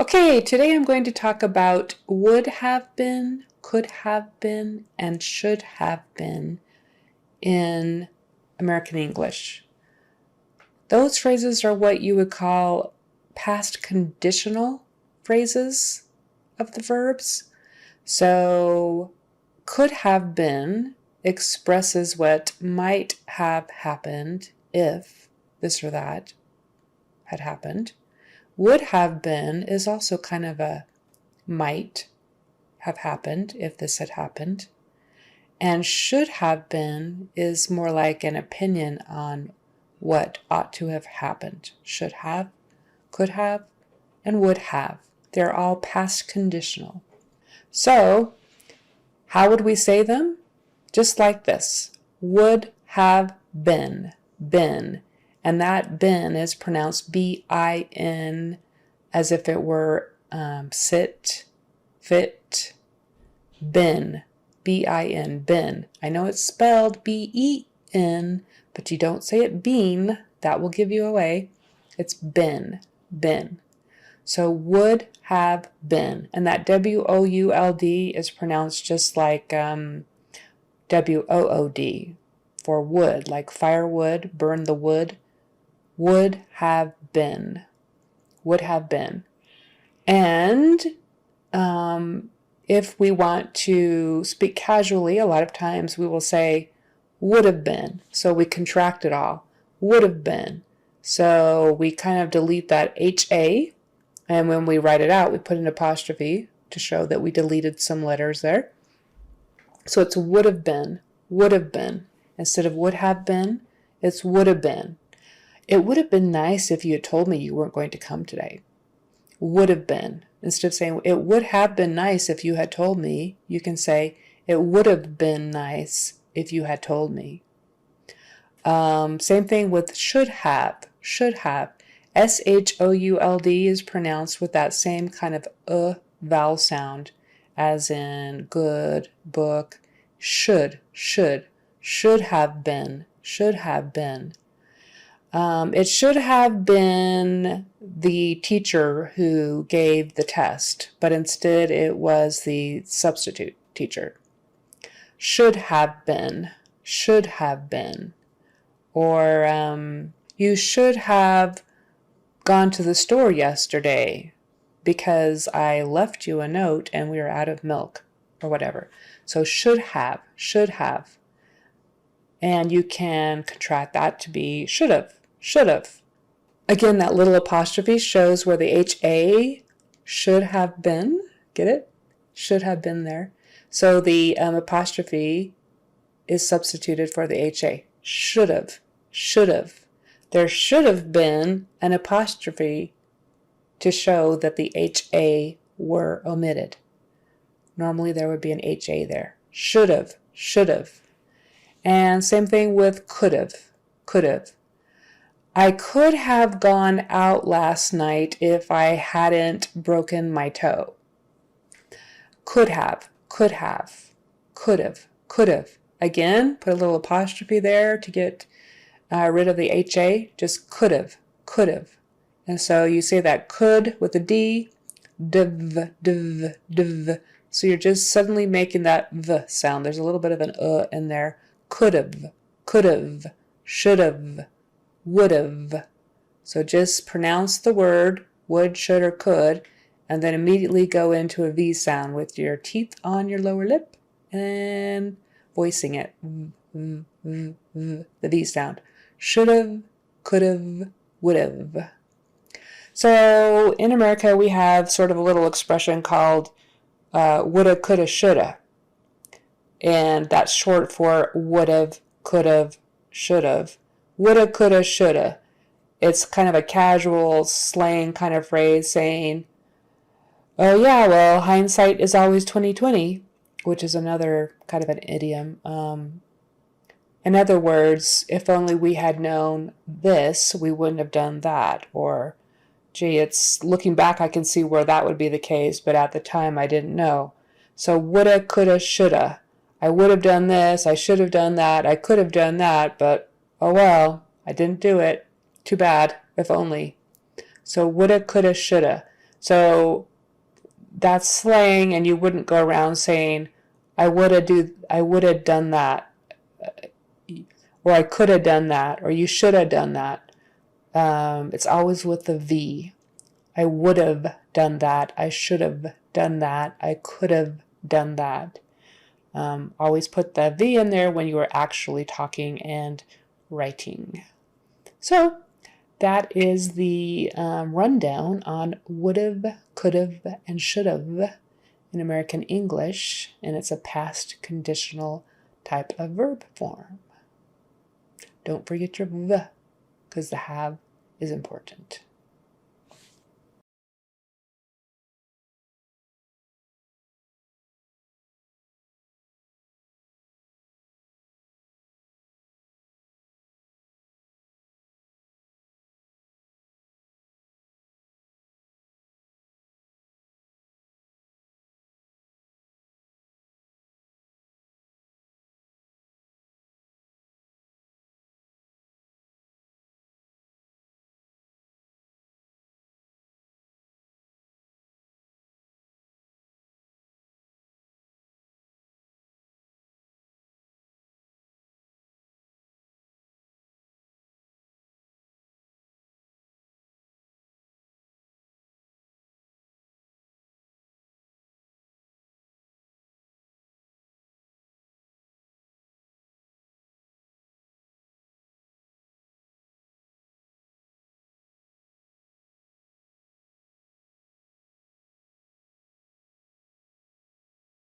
Okay, today I'm going to talk about would have been, could have been, and should have been in American English. Those phrases are what you would call past conditional phrases of the verbs. So, could have been expresses what might have happened if this or that had happened. Would have been is also kind of a might have happened if this had happened. And should have been is more like an opinion on what ought to have happened. Should have, could have, and would have. They're all past conditional. So, how would we say them? Just like this. Would have been, been. And that been is pronounced B-I-N as if it were sit, fit, been, B-I-N, been. I know it's spelled B-E-N, but you don't say it bean. That will give you away. It's been, been. So would have been. And that W-O-U-L-D is pronounced just like W-O-O-D for wood, like firewood, burn the wood. Would have been. Would have been. And if we want to speak casually, a lot of times we will say would have been. So we contract it all. Would have been. So we kind of delete that H-A. And when we write it out, we put an apostrophe to show that we deleted some letters there. So it's would have been. Would have been. Instead of would have been, it's would have been. It would have been nice if you had told me you weren't going to come today. Would have been. Instead of saying, it would have been nice if you had told me, you can say, it would have been nice if you had told me. Same thing with should have. Should have. S-H-O-U-L-D is pronounced with that same kind of vowel sound as in good, book. Should have been, should have been. It should have been the teacher who gave the test, but instead it was the substitute teacher. Should have been, should have been. Or you should have gone to the store yesterday because I left you a note and we were out of milk or whatever. So should have, should have. And you can contract that to be should have. Should have. Again, that little apostrophe shows where the H-A should have been. Get it? Should have been there. So the apostrophe is substituted for the H-A. Should have. Should have. There should have been an apostrophe to show that the H-A were omitted. Normally there would be an H-A there. Should have. Should have. And same thing with could have. Could have. I could have gone out last night if I hadn't broken my toe. Could have, could have, could have, could have. Again, put a little apostrophe there to get rid of the H-A. Just could have, could have. And so you say that could with a D, div, div, div. So you're just suddenly making that V sound. There's a little bit of an in there. Could have, should have, would have. So just pronounce the word would, should, or could, and then immediately go into a V sound with your teeth on your lower lip and voicing it. The V sound. Should have, could have, would have. So in America we have sort of a little expression called woulda, coulda, shoulda. And that's short for would've, could've, should've. Woulda, coulda, shoulda. It's kind of a casual slang kind of phrase saying, oh yeah, well, hindsight is always 20/20, which is another kind of an idiom. In other words, if only we had known this, we wouldn't have done that. Or, gee, it's looking back, I can see where that would be the case, but at the time I didn't know. So woulda, coulda, shoulda. I would have done this, I should have done that, I could have done that, but oh well, I didn't do it. Too bad, if only. So woulda, coulda, shoulda. So that's slang, and you wouldn't go around saying, I would have done that, or I could have done that, or you should have done that. It's always with the V. I would have done that. I should have done that. I could have done that. Always put the V in there when you are actually talking and writing. So that is the rundown on would've, could've, and should've in American English, and it's a past conditional type of verb form. Don't forget your V, because the have is important.